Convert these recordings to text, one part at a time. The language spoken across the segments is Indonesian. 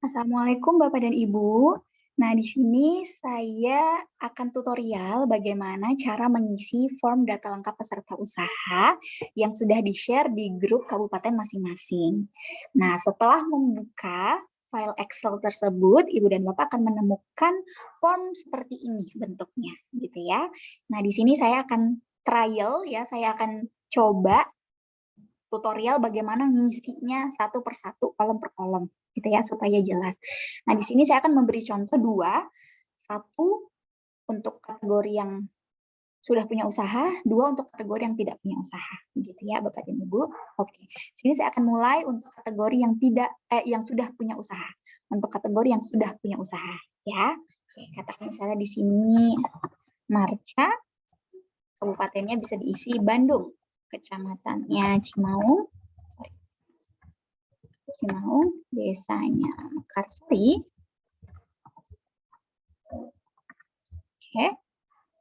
Assalamualaikum Bapak dan Ibu. Nah, di sini saya akan tutorial bagaimana cara mengisi form data lengkap peserta usaha yang sudah di-share di grup kabupaten masing-masing. Nah, setelah membuka file Excel tersebut, Ibu dan Bapak akan menemukan form seperti ini bentuknya, gitu ya. Nah, di sini saya akan trial ya, saya akan coba tutorial bagaimana ngisinya satu per satu, kolom per kolom, gitu ya, supaya jelas. Nah, di sini saya akan memberi contoh dua, satu untuk kategori yang sudah punya usaha, dua untuk kategori yang tidak punya usaha, gitu ya, Bapak dan Ibu. Oke, sini saya akan mulai untuk kategori yang yang sudah punya usaha, untuk kategori yang sudah punya usaha, ya. Oke, katakan misalnya di sini Marca, kabupatennya bisa diisi Bandung, kecamatannya Cimaung, desanya Mekarsari, oke,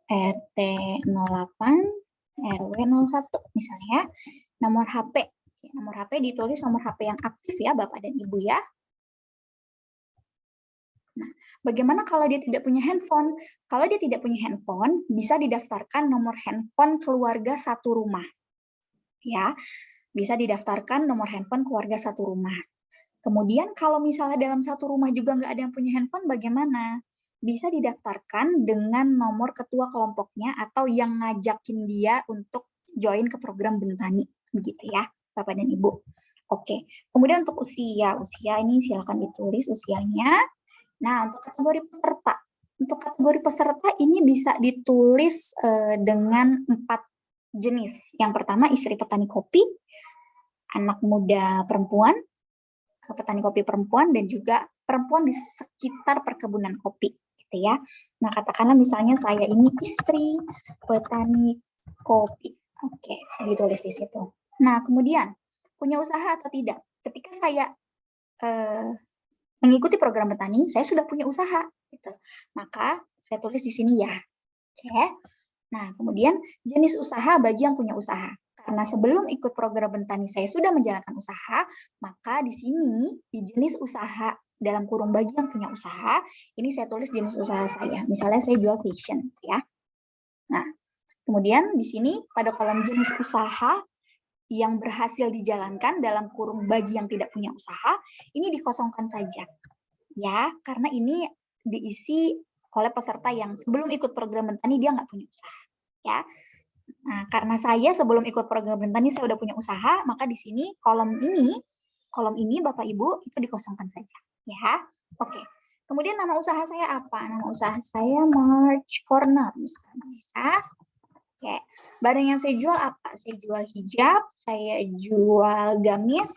RT 08, RW 01 misalnya, nomor HP. Nomor HP ditulis nomor HP yang aktif ya Bapak dan Ibu ya. Nah, bagaimana kalau dia tidak punya handphone? Kalau dia tidak punya handphone, bisa didaftarkan nomor handphone keluarga satu rumah. Ya, bisa didaftarkan nomor handphone keluarga satu rumah. Kemudian kalau misalnya dalam satu rumah juga nggak ada yang punya handphone, bagaimana? Bisa didaftarkan dengan nomor ketua kelompoknya atau yang ngajakin dia untuk join ke program Bentani, begitu ya, Bapak dan Ibu. Oke, kemudian untuk usia ini silakan ditulis usianya. Nah, untuk kategori peserta ini bisa ditulis dengan 4 jenis. Yang pertama istri petani kopi, anak muda perempuan, petani kopi perempuan, dan juga perempuan di sekitar perkebunan kopi, gitu ya. Nah, katakanlah misalnya saya ini istri petani kopi. Oke, saya ditulis di situ. Nah, kemudian punya usaha atau tidak? Ketika saya mengikuti program Bentani, saya sudah punya usaha, gitu. Maka saya tulis di sini ya. Oke. Nah, kemudian jenis usaha bagi yang punya usaha. Karena sebelum ikut program Bentani saya sudah menjalankan usaha, maka di sini di jenis usaha dalam kurung bagi yang punya usaha, ini saya tulis jenis usaha saya. Misalnya saya jual fashion, ya. Nah, kemudian di sini pada kolom jenis usaha yang berhasil dijalankan dalam kurung bagi yang tidak punya usaha, ini dikosongkan saja. Ya, karena ini diisi oleh peserta yang sebelum ikut program Bentani dia nggak punya usaha. Ya, nah, karena saya sebelum ikut program Bentani saya udah punya usaha, maka di sini kolom ini Bapak Ibu itu dikosongkan saja, ya. Oke. Kemudian nama usaha saya apa? Nama usaha saya March Corner misalnya. Ya. Oke. Barang yang saya jual apa? Saya jual hijab, saya jual gamis,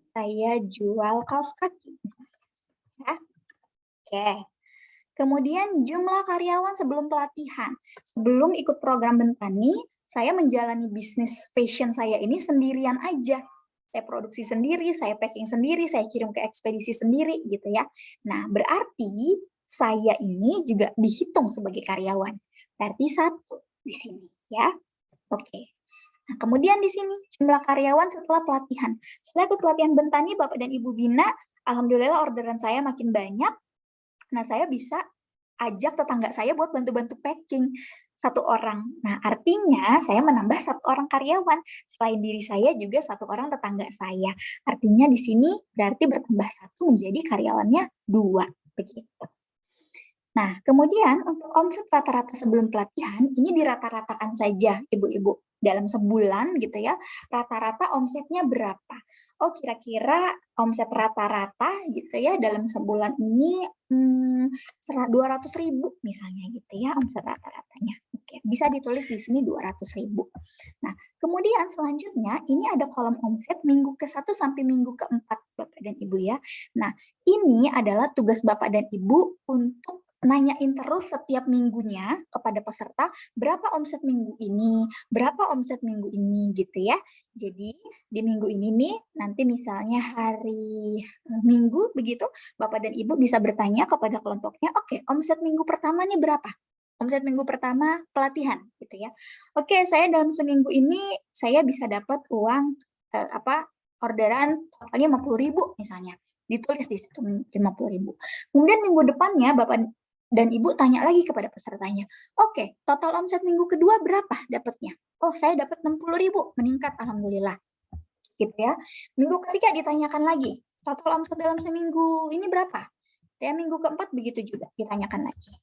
saya jual kaos kaki misalnya. Ya. Oke. Kemudian jumlah karyawan sebelum pelatihan. Sebelum ikut program Bentani, saya menjalani bisnis fashion saya ini sendirian aja. Saya produksi sendiri, saya packing sendiri, saya kirim ke ekspedisi sendiri gitu ya. Nah, berarti saya ini juga dihitung sebagai karyawan. Berarti satu di sini ya. Oke. Nah, kemudian di sini jumlah karyawan setelah pelatihan. Setelah ikut pelatihan Bentani, Bapak dan Ibu Bina, alhamdulillah orderan saya makin banyak. Nah, saya bisa ajak tetangga saya buat bantu-bantu packing satu orang. Nah, artinya saya menambah satu orang karyawan. Selain diri saya juga satu orang tetangga saya. Artinya di sini berarti bertambah satu menjadi karyawannya dua. Begitu. Nah, kemudian untuk omset rata-rata sebelum pelatihan, ini dirata-ratakan saja, Ibu-Ibu. Dalam sebulan gitu ya, rata-rata omsetnya berapa? Oh, kira-kira omset rata-rata gitu ya, dalam sebulan ini 200.000 misalnya gitu ya, omset rata-ratanya. Oke, bisa ditulis di sini 200.000. Nah, kemudian selanjutnya ini ada kolom omset minggu ke-1 sampai minggu ke-4, Bapak dan Ibu ya. Nah, ini adalah tugas Bapak dan Ibu untuk nanyain terus setiap minggunya kepada peserta berapa omset minggu ini, berapa omset minggu ini gitu ya. Jadi di minggu ini nih nanti misalnya hari Minggu begitu Bapak dan Ibu bisa bertanya kepada kelompoknya, oke, omset minggu pertama nih berapa? Omset minggu pertama pelatihan gitu ya. Oke, saya dalam seminggu ini saya bisa dapat uang orderan totalnya 50.000 misalnya. Ditulis di situ 50.000. Kemudian minggu depannya Bapak dan Ibu tanya lagi kepada pesertanya, oke, total omset minggu kedua berapa dapatnya? Oh, saya dapat 60.000, meningkat, alhamdulillah. Gitu ya. Minggu ketiga ditanyakan lagi, total omset dalam seminggu ini berapa? Ya, minggu keempat begitu juga ditanyakan lagi.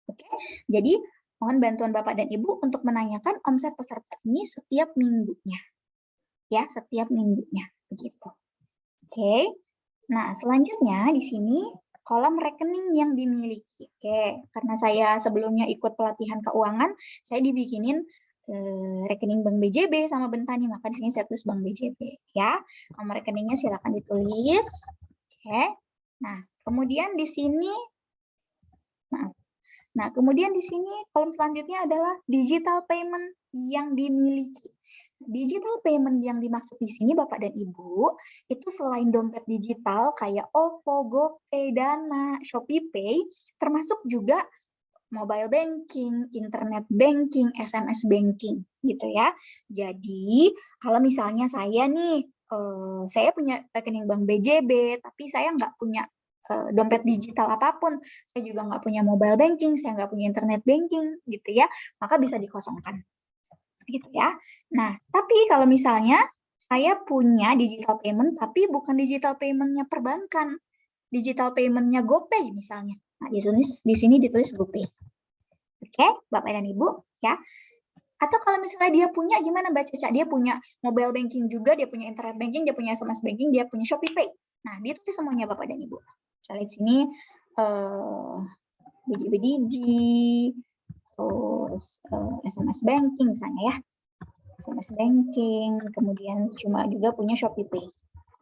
Oke, jadi mohon bantuan Bapak dan Ibu untuk menanyakan omset peserta ini setiap minggunya. Ya, setiap minggunya. Begitu. Oke. Nah, selanjutnya di sini kolom rekening yang dimiliki. Oke, karena saya sebelumnya ikut pelatihan keuangan, saya dibikinin rekening Bank BJB sama Bentani, maka di sini saya tulis Bank BJB ya. Nomor rekeningnya silakan ditulis. Oke. Nah, kemudian di sini maaf. Nah, kemudian di sini kolom selanjutnya adalah digital payment yang dimiliki. Digital payment yang dimaksud di sini Bapak dan Ibu, itu selain dompet digital kayak OVO, GoPay, Dana, ShopeePay, termasuk juga mobile banking, internet banking, SMS banking, gitu ya. Jadi, kalau misalnya saya nih, saya punya rekening Bank BJB, tapi saya nggak punya dompet digital apapun, saya juga nggak punya mobile banking, saya nggak punya internet banking, gitu ya, maka bisa dikosongkan. Gitu ya. Nah, tapi kalau misalnya saya punya digital payment, tapi bukan digital payment-nya perbankan, digital payment-nya GoPay misalnya. Nah, di sini ditulis GoPay. Oke, Bapak dan Ibu, ya. Atau kalau misalnya dia punya, gimana Mbak Caca? Dia punya mobile banking juga, dia punya internet banking, dia punya SMS banking, dia punya ShopeePay. Nah, dia tuh semuanya Bapak dan Ibu. Misalnya di sini, Digi, terus SMS banking misalnya ya. SMS banking, kemudian cuma juga punya ShopeePay.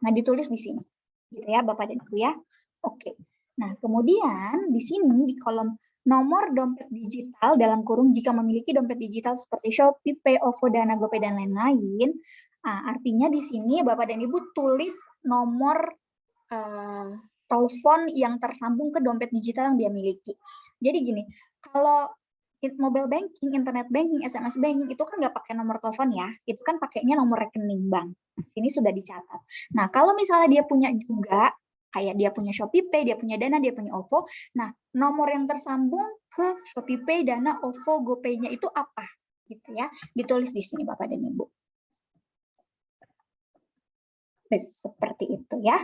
Nah, ditulis di sini. Gitu ya, Bapak dan Ibu ya. Oke. Nah, kemudian di sini di kolom nomor dompet digital dalam kurung jika memiliki dompet digital seperti ShopeePay, OVO, Dana, GoPay, dan lain-lain, artinya di sini Bapak dan Ibu tulis nomor telepon yang tersambung ke dompet digital yang dia miliki. Jadi gini, kalau mobile banking, internet banking, SMS banking itu kan nggak pakai nomor telepon ya, itu kan pakainya nomor rekening bank. Ini sudah dicatat. Nah, kalau misalnya dia punya juga, kayak dia punya ShopeePay, dia punya Dana, dia punya OVO, nah nomor yang tersambung ke ShopeePay, Dana, OVO, GoPay-nya itu apa? Gitu ya, ditulis di sini Bapak dan Ibu. Seperti itu ya.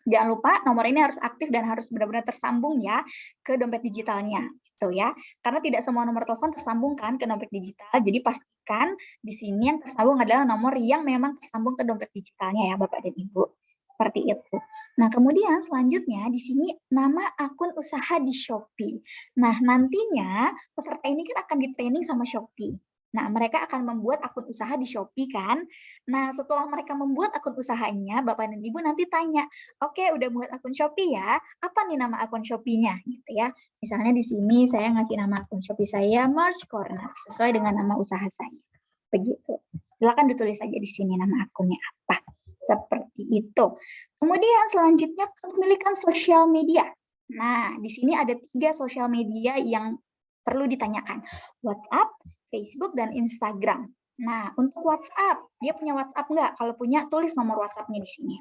Jangan lupa nomor ini harus aktif dan harus benar-benar tersambung ya ke dompet digitalnya gitu ya. Karena tidak semua nomor telepon tersambung kan ke dompet digital. Jadi pastikan di sini yang tersambung adalah nomor yang memang tersambung ke dompet digitalnya ya Bapak dan Ibu. Seperti itu. Nah, kemudian selanjutnya di sini nama akun usaha di Shopee. Nah, nantinya peserta ini kan akan di-training sama Shopee. Nah, mereka akan membuat akun usaha di Shopee kan. Nah, setelah mereka membuat akun usahanya, Bapak dan Ibu nanti tanya, oke, udah buat akun Shopee ya, apa nih nama akun Shopee-nya gitu ya. Misalnya di sini saya ngasih nama akun Shopee saya Merch Corner, sesuai dengan nama usaha saya. Begitu. Silakan ditulis saja di sini nama akunnya apa. Seperti itu. Kemudian selanjutnya kepemilikan sosial media. Nah, di sini ada 3 sosial media yang perlu ditanyakan. WhatsApp, Facebook, dan Instagram. Nah, untuk WhatsApp, dia punya WhatsApp nggak? Kalau punya, tulis nomor WhatsApp-nya di sini.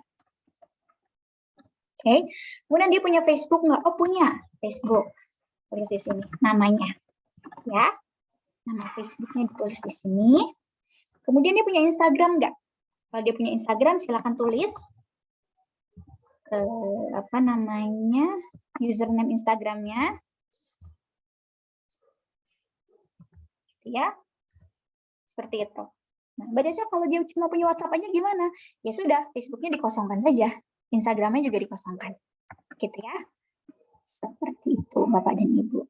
Oke. Kemudian dia punya Facebook nggak? Oh, punya Facebook. Tulis di sini namanya. Ya. Nama Facebook-nya ditulis di sini. Kemudian dia punya Instagram nggak? Kalau dia punya Instagram, silakan tulis apa namanya, username Instagramnya. Ya. Seperti itu. Nah, Mbak Caca kalau dia cuma punya WhatsApp aja gimana? Ya sudah, Facebooknya dikosongkan saja. Instagramnya juga dikosongkan. Gitu ya. Seperti itu, Bapak dan Ibu.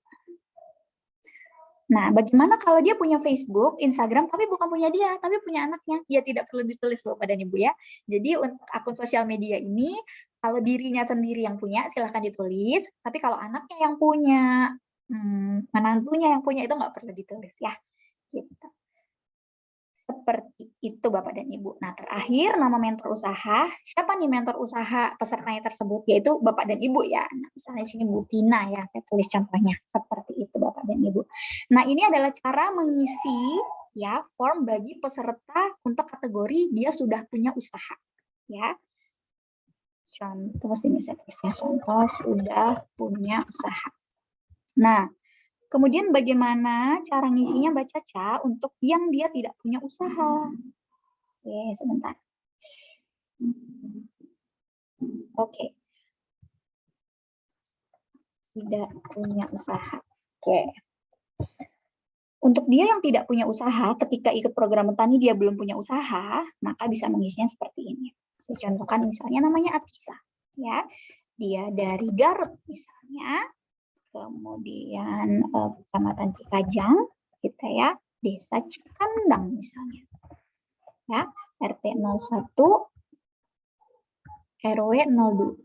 Nah, bagaimana kalau dia punya Facebook, Instagram, tapi bukan punya dia, tapi punya anaknya? Ya tidak perlu ditulis, Bapak dan Ibu ya. Jadi untuk akun sosial media ini, kalau dirinya sendiri yang punya, silahkan ditulis. Tapi kalau anaknya yang punya, menantunya yang punya, itu nggak perlu ditulis ya. Gitu. Seperti itu Bapak dan Ibu. Nah, terakhir nama mentor usaha. Siapa nih mentor usaha pesertanya tersebut? Yaitu Bapak dan Ibu ya. Nah, misalnya sini Bu Tina ya, saya tulis contohnya. Seperti itu Bapak dan Ibu. Nah, ini adalah cara mengisi ya form bagi peserta untuk kategori dia sudah punya usaha. Ya. Contoh sini saya tulisnya contoh sudah punya usaha. Nah, kemudian bagaimana cara ngisinya Mbak Caca untuk yang dia tidak punya usaha? Oke, sebentar. Oke. Tidak punya usaha. Oke. Untuk dia yang tidak punya usaha, ketika ikut program Bertani dia belum punya usaha, maka bisa mengisinya seperti ini. Saya contohkan misalnya namanya Atisa, ya. Dia dari Garut misalnya, kemudian Kecamatan Cikajang, kita ya, Desa Cikandang misalnya, ya, RT 01, RW 02,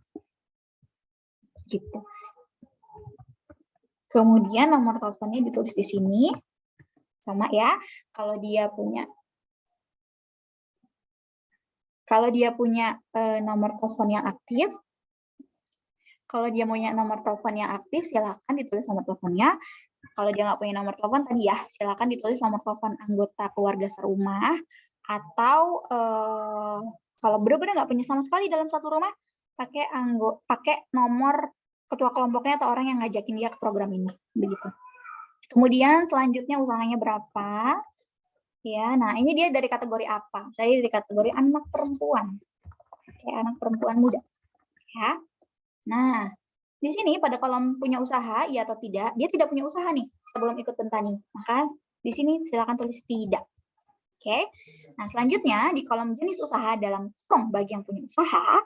gitu. Kemudian nomor teleponnya ditulis di sini, sama ya. Kalau dia punya nomor telepon yang aktif, silakan ditulis nomor teleponnya. Kalau dia nggak punya nomor telepon tadi ya, silakan ditulis nomor telepon anggota keluarga serumah, atau kalau benar-benar nggak punya sama sekali dalam satu rumah, pakai nomor ketua kelompoknya atau orang yang ngajakin dia ke program ini, begitu. Kemudian selanjutnya usahanya berapa? Ya, nah ini dia dari kategori apa? Saya dari kategori anak perempuan, kayak anak perempuan muda. Ya, nah di sini pada kolom punya usaha, iya atau tidak, dia tidak punya usaha nih sebelum ikut Bertani. Maka di sini silakan tulis tidak. Oke. Nah selanjutnya di kolom jenis usaha dalam kosong bagi yang punya usaha,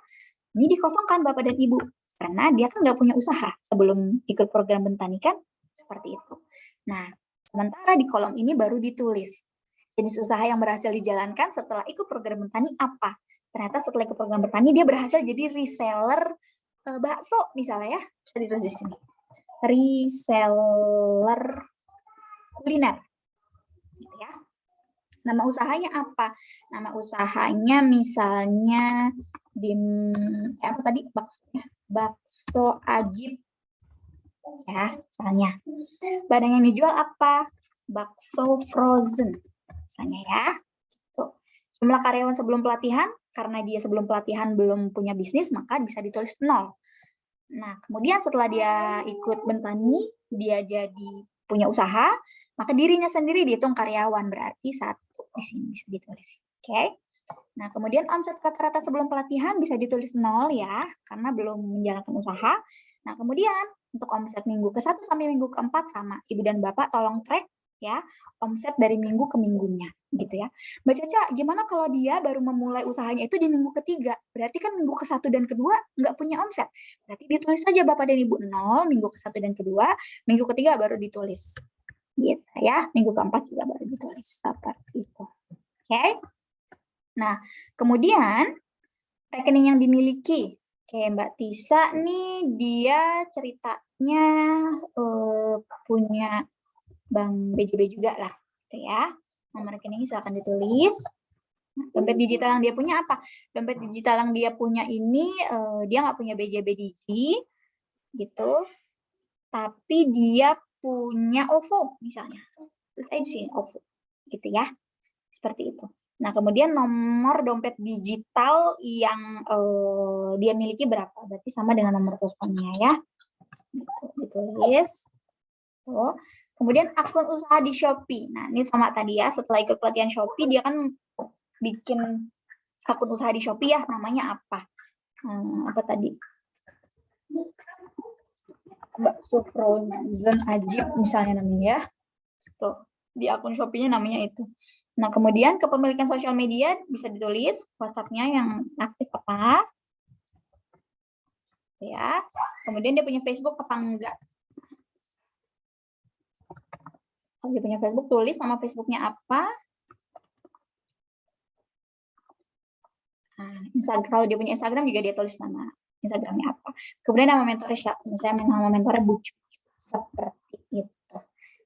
ini dikosongkan Bapak dan Ibu karena dia kan nggak punya usaha sebelum ikut program Bertani kan, seperti itu. Nah sementara di kolom ini baru ditulis jenis usaha yang berhasil dijalankan setelah ikut program Bertani apa. Ternyata setelah ikut program Bertani dia berhasil jadi reseller bakso misalnya ya, bisa ditulis di sini. Reseller kuliner. Gitu ya. Nama usahanya apa? Nama usahanya misalnya apa tadi? Bakso Ajib. Ya, misalnya. Barang yang dijual apa? Bakso frozen. Misalnya ya. Tuh. Jumlah karyawan sebelum pelatihan, karena dia sebelum pelatihan belum punya bisnis, maka bisa ditulis 0. Nah, kemudian setelah dia ikut Bertani, dia jadi punya usaha, maka dirinya sendiri dihitung karyawan, berarti 1 di sini bisa ditulis. Oke. Nah, kemudian omset rata-rata sebelum pelatihan bisa ditulis 0 ya, karena belum menjalankan usaha. Nah, kemudian untuk omset minggu ke-1 sampai minggu ke-4 sama. Ibu dan Bapak tolong track ya, omset dari minggu ke minggunya gitu ya. Mbak Caca, gimana kalau dia baru memulai usahanya itu di minggu ke-3? Berarti kan minggu ke-1 dan ke-2 nggak punya omset. Berarti ditulis saja Bapak dan Ibu 0, minggu ke-1 dan ke-2, minggu ke-3 baru ditulis. Gitu ya, minggu ke-4 juga baru ditulis seperti itu. Oke. Nah, kemudian rekening yang dimiliki. Oke, Mbak Tisa nih dia ceritanya punya Bank BJB juga lah, gitu ya. Nomor rekeningnya silakan ditulis. Dompet digital yang dia punya apa? Dompet digital yang dia punya ini dia nggak punya BJB Digi, gitu. Tapi dia punya OVO misalnya. Terus di sini OVO, gitu ya. Seperti itu. Nah, kemudian nomor dompet digital yang dia miliki berapa? Berarti sama dengan nomor teleponnya ya. Ditulis. Tuh. Kemudian akun usaha di Shopee. Nah, ini sama tadi ya, setelah ikut pelatihan Shopee, dia kan bikin akun usaha di Shopee ya, namanya apa? Apa tadi? Bakso frozen Ajib misalnya namanya ya. Tuh, di akun Shopee-nya namanya itu. Nah, kemudian kepemilikan sosial media bisa ditulis, WhatsApp-nya yang aktif apa? Ya. Kemudian dia punya Facebook apa enggak? Kalau dia punya Facebook, tulis nama Facebooknya apa. Nah, Instagram, kalau dia punya Instagram juga dia tulis nama Instagramnya apa. Kemudian nama mentornya siapa? Misalnya nama mentornya Bucu. Seperti itu.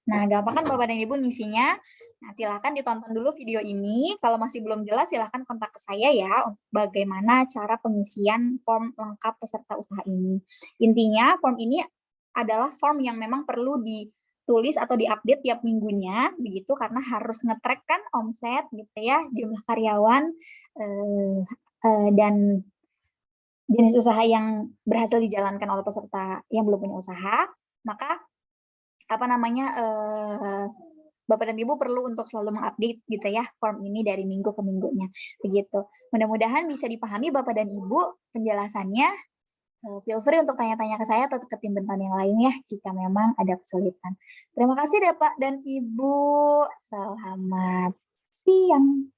Nah, gampang kan Bapak dan Ibu ngisinya? Nah, silahkan ditonton dulu video ini. Kalau masih belum jelas, silahkan kontak ke saya ya untuk bagaimana cara pengisian form lengkap peserta usaha ini. Intinya, form ini adalah form yang memang perlu ditulis atau diupdate tiap minggunya, begitu karena harus nge-track kan omset gitu ya, jumlah karyawan dan jenis usaha yang berhasil dijalankan oleh peserta yang belum punya usaha, maka apa namanya Bapak dan Ibu perlu untuk selalu mengupdate gitu ya form ini dari minggu ke minggunya begitu. Mudah-mudahan bisa dipahami Bapak dan Ibu penjelasannya. Feel free untuk tanya-tanya ke saya atau ke tim Bentan yang lain ya jika memang ada kesulitan. Terima kasih Bapak dan Ibu. Selamat siang.